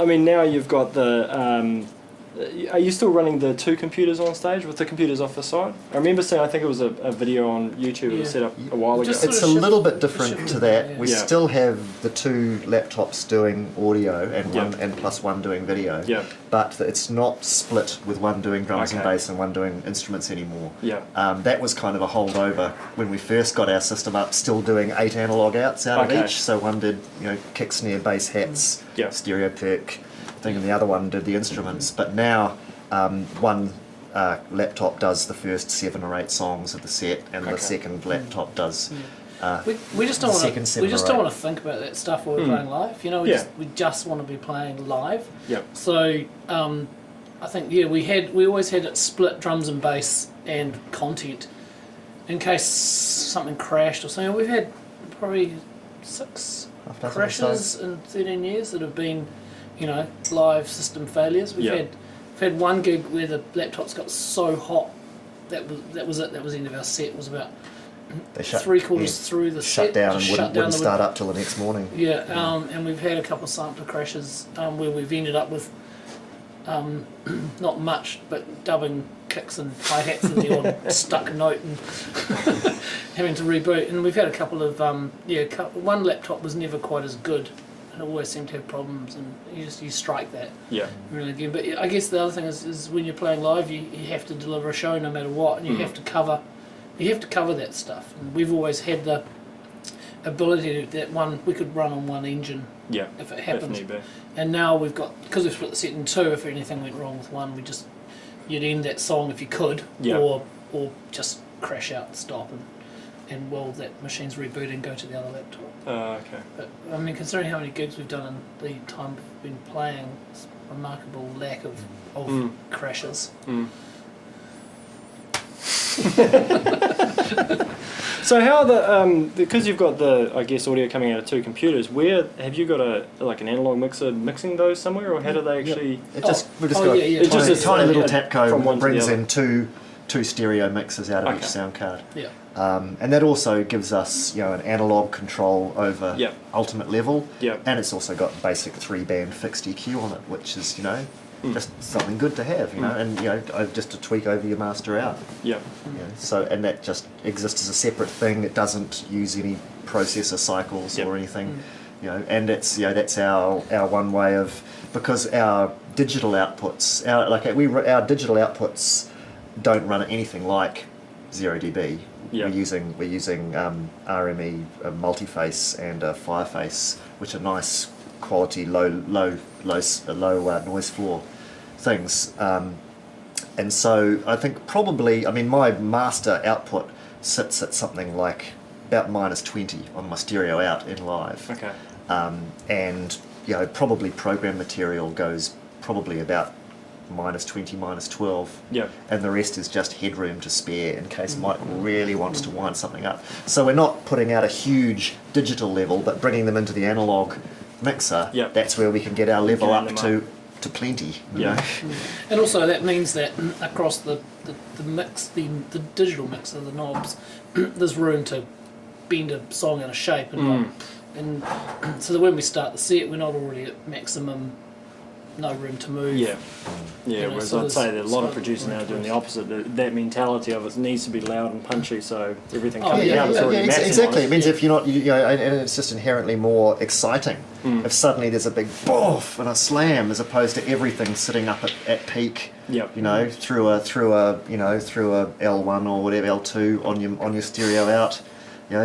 I mean, now you've got the. Are you still running the 2 computers on stage with the computers off the side? I remember seeing, I think it was a video on YouTube that was set up a while ago. It's a little bit different to that. Yeah. We still have the 2 laptops doing audio and plus one doing video. Yeah. But it's not split with one doing drums and bass and one doing instruments anymore. Yeah. That was kind of a holdover when we first got our system up, still doing 8 analog outs out of each. So one did, kick, snare, bass, hats, stereo perk thing, and the other one did the instruments. But now one laptop does the first 7 or 8 songs of the set, and the second laptop does. We just don't want to. We just don't want to think about that stuff while we're playing live. We just want to be playing live. Yep. So I think we always had it split drums and bass and content in case something crashed or something. We've had probably 6 crashes in 13 years that have been, live system failures. We've had one gig where the laptops got so hot that was it. That was the end of our set. It was about 3/4 through the set. Shut down and wouldn't start up till the next morning. Yeah, and we've had a couple of sampler crashes where we've ended up with not much, but dubbing kicks and hi-hats in the odd stuck note and having to reboot. And we've had a couple of one laptop was never quite as good. It always seemed to have problems, and you strike that really again. But I guess the other thing is when you're playing live, you have to deliver a show no matter what, and you have to cover that stuff. And we've always had the ability we could run on one engine if it happens. And now we've got, because we've split the set in 2, if anything went wrong with one, you'd end that song if you could, or just crash out and stop and while that machine's rebooting, go to the other laptop. Okay. But I mean, considering how many gigs we've done in the time we've been playing, it's a remarkable lack of crashes. So how because you've got the audio coming out of 2 computers, where have you got an analog mixer mixing those somewhere, or how do they actually? It's just a tiny little Tapco that brings in two stereo mixers out of each sound card. Yeah. And that also gives us an analog control over ultimate level. Yeah. And it's also got basic 3-band fixed EQ on it, which is just something good to have, and just to tweak over your master out. Yeah. So, and that just exists as a separate thing. It doesn't use any processor cycles or anything, and it's that's our one way of, because our digital outputs, our digital outputs don't run anything like 0 dB. Yeah. We're using RME multiface and Fireface, which are nice quality low noise floor things, and so I think probably, my master output sits at something like about -20 on my stereo out in live. Okay. And probably program material goes probably about -20, -12. Yeah. And the rest is just headroom to spare in case Mike really wants to wind something up. So we're not putting out a huge digital level, but bringing them into the analog mixer. Yeah. That's where we can get our level up to plenty. And also that means that across the mix, the digital mixer, the knobs, there's room to bend a song out of shape, and so that when we start the set, we're not already at maximum, no room to move. Whereas I'd say that a lot of producers now are doing the opposite. That mentality of it needs to be loud and punchy, so everything coming out is already massive. Exactly. It means if you're not, and it's just inherently more exciting. If suddenly there's a big boof and a slam, as opposed to everything sitting up at peak. Through a L1 or whatever, L2 on your stereo out.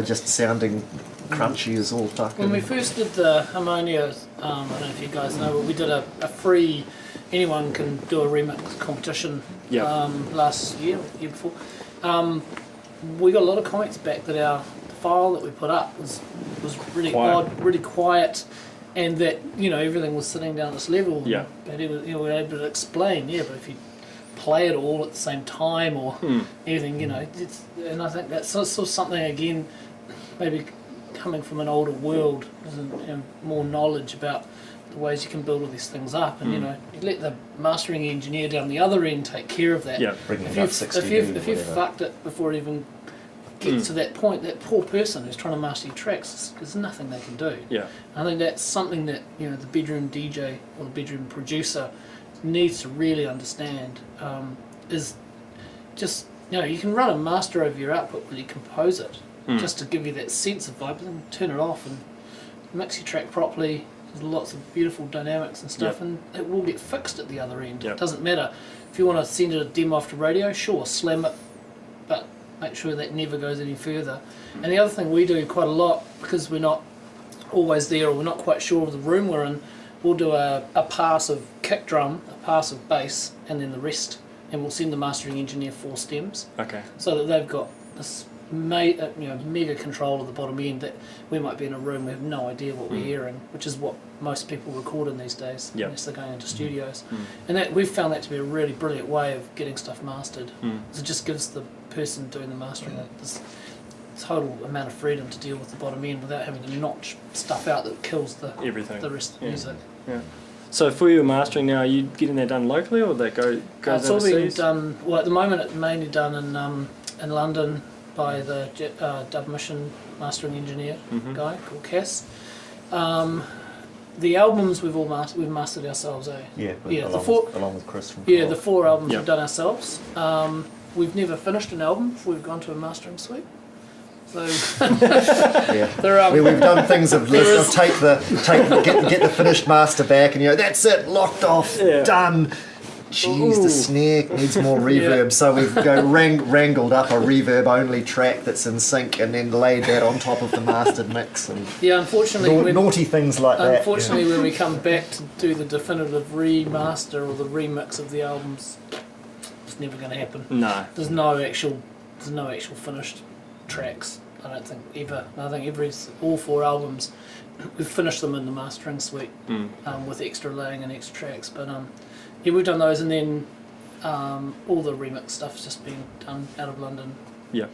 Just sounding crunchy as all fucking. When we first did the Harmonia, I don't know if you guys know, but we did a free, anyone can do a remix competition last year before. We got a lot of comments back that our file that we put up was really odd, really quiet, and that everything was sitting down this level. Yeah. But it was, we were able to explain. But if you play it all at the same time or anything, and I think that's sort of something again, maybe coming from an older world, more knowledge about the ways you can build all these things up, and you let the mastering engineer down the other end take care of that. Bringing if it up 60 if you fucked it before it even gets to that point, that poor person who's trying to master your tracks, there's nothing they can do. Yeah. I think that's something that the bedroom DJ or the bedroom producer needs to really understand. Is just you can run a master over your output when you compose it, just to give you that sense of vibe, and turn it off and mix your track properly. There's lots of beautiful dynamics and stuff, and it will get fixed at the other end. It doesn't matter if you want to send it a demo off to radio, sure, slam it, but make sure that never goes any further. And the other thing we do quite a lot, because we're not always there or we're not quite sure of the room we're in, we'll do a pass of kick drum, a pass of bass, and then the rest, and we'll send the mastering engineer 4 stems, Okay. so that they've got this mega control of the bottom end, that we might be in a room, we have no idea what we're hearing, which is what most people record in these days, unless they're going into studios. And that we've found that to be a really brilliant way of getting stuff mastered. So it just gives the person doing the mastering this total amount of freedom to deal with the bottom end without having to notch stuff out that kills the Everything. the rest of the music. Yeah. So for your mastering now, are you getting that done locally, or that goes It's all being overseas? done. Well, at the moment, it's mainly done in London by the Dub Mission mastering engineer guy called Cass. The albums we've mastered ourselves, eh? Yeah, along with Chris from the 4 albums Yep. we've done ourselves. We've never finished an album before we've gone to a mastering suite. So yeah. We've done things of get the finished master back, and that's it, locked off, done. Jeez, the snare needs more reverb, so we've wrangled up a reverb only track that's in sync, and then laid that on top of the mastered mix, and unfortunately, naughty things like that. Unfortunately, when we come back to do the definitive remaster or the remix of the albums, it's never going to happen. No. There's no actual finished tracks. I don't think ever. I think all 4 albums, we've finished them in the mastering suite with extra laying and extra tracks. But we've done those, and then all the remix stuff's just been done out of London. Yeah.